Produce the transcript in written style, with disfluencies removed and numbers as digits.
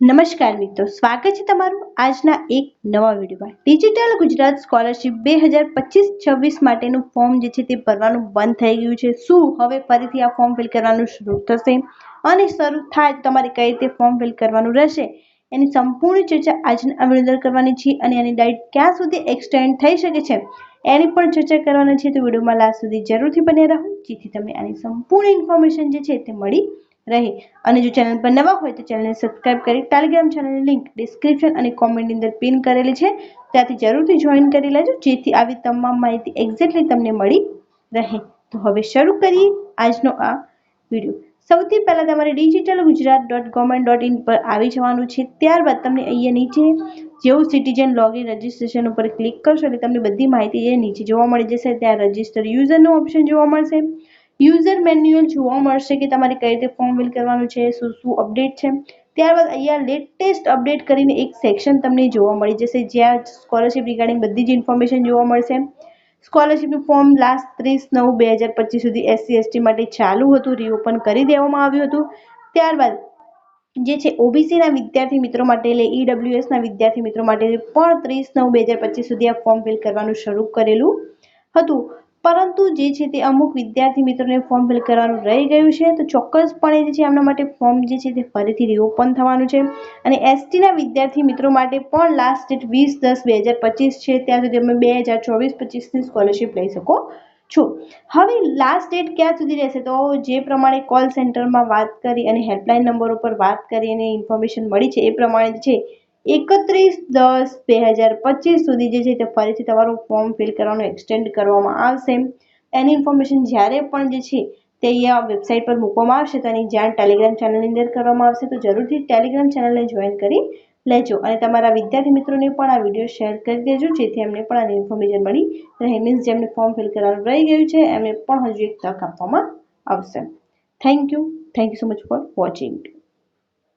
નમસ્કાર મિત્રો, સ્વાગત છે તમારું આજના એક નવા વિડીયોમાં। ડિજિટલ ગુજરાત સ્કોલરશિપ 2025-26 માટેનું ફોર્મ જે છે તે ભરવાનું બંધ થઈ ગયું છે। શું હવે ફરીથી આ ફોર્મ ફિલ કરવાનું શરૂ થશે અને શરૂ થાય તો તમારે કઈ રીતે ફોર્મ ફિલ કરવાનું રહેશે એની સંપૂર્ણ ચર્ચા આજના આ વિડીયો કરવાની છે અને એની ડેટ ક્યાં સુધી એક્સટેન્ડ થઈ શકે છે એની પણ ચર્ચા કરવાની છે। તો વિડીયોમાં લાસ્ટ સુધી જરૂરથી બન્યા રહો જેથી તમને આની સંપૂર્ણ ઇન્ફોર્મેશન જે છે તે મળી રહે। અને જો ચેનલ પર નવા હોય તો ચેનલને સબસ્ક્રાઇબ કરી ટેલિગ્રામ ચેનલની લિંક ડિસ્ક્રિપ્શન અને કોમેન્ટની અંદર પિન કરેલી છે, ત્યાંથી જરૂરથી જોઈન કરી લેજો જેથી આવી તમામ માહિતી એક્ઝેક્ટલી તમને મળી રહે। તો હવે શરૂ કરીએ આજનો આ વિડીયો। સૌથી પહેલા તમારે digitalgujarat.government.in પર આવી જવાનું છે। ત્યારબાદ તમને અહીંયા નીચે જેવું સિટીઝન લોગિન રજિસ્ટ્રેશન ઉપર ક્લિક કરશો એટલે તમને બધી માહિતી એ નીચે જોવા મળી જશે। ત્યાં રજિસ્ટર યુઝરનું ઓપ્શન જોવા મળશે, યુઝર મેન્યુઅલ જોવા મળશે કે તમારે કઈ રીતે ફોર્મ ફિલ કરવાનું છે, શું શું અપડેટ છે। ત્યારબાદ અહીંયા લેટેસ્ટ અપડેટ કરીને એક સેક્શન તમને જોવા મળી જશે જ્યાં સ્કોલરશિપ રિગાર્ડિંગ બધી જ ઇન્ફોર્મેશન જોવા મળશે। સ્કોલરશિપનું ફોર્મ લાસ્ટ 30/9/2025 સુધી SC/ST માટે ચાલુ હતું, રીઓપન કરી દેવામાં આવ્યું હતું। ત્યારબાદ જે છે ઓબીસીના વિદ્યાર્થી મિત્રો માટે એટલે ઈડબ્લ્યુએસના વિદ્યાર્થી મિત્રો માટે પણ 30/9/2025 સુધી આ ફોર્મ ફિલ કરવાનું શરૂ કરેલું હતું, પરંતુ જે છે તે અમુક વિદ્યાર્થી મિત્રોને ફોર્મ ફિલ કરવાનું રહી ગયું છે। તો ચોક્કસપણે જે છે એમના માટે ફોર્મ જે છે તે ફરીથી રીઓપન થવાનું છે અને એસટીના વિદ્યાર્થી મિત્રો માટે પણ લાસ્ટ ડેટ 20/10/2025 છે, ત્યાં સુધી તમે 2024-25ની સ્કોલરશિપ લઈ શકો છો। હવે લાસ્ટ ડેટ ક્યાં સુધી રહેશે તો જે પ્રમાણે કોલ સેન્ટરમાં વાત કરી અને હેલ્પલાઇન નંબર ઉપર વાત કરી અને ઇન્ફોર્મેશન મળી છે એ પ્રમાણે છે 31/10/2025 સુધી જે છે તે ફરીથી તમારું ફોર્મ ફિલ કરવાનું એક્સટેન્ડ કરવામાં આવશે। એની ઇન્ફોર્મેશન જ્યારે પણ જે છે તે અહીંયા વેબસાઇટ પર મૂકવામાં આવશે તો એની જાણ ટેલિગ્રામ ચેનલની અંદર કરવામાં આવશે। તો જરૂરથી ટેલિગ્રામ ચેનલને જોઈન કરી લેજો અને તમારા વિદ્યાર્થી મિત્રોને પણ આ વિડીયો શેર કરી દેજો જેથી એમને પણ આની ઇન્ફોર્મેશન મળી રહે। મીન્સ જેમને ફોર્મ ફિલ કરવાનું રહી ગયું છે એમને પણ હજુ એક તક આપવામાં આવશે। Thank you so much for watching.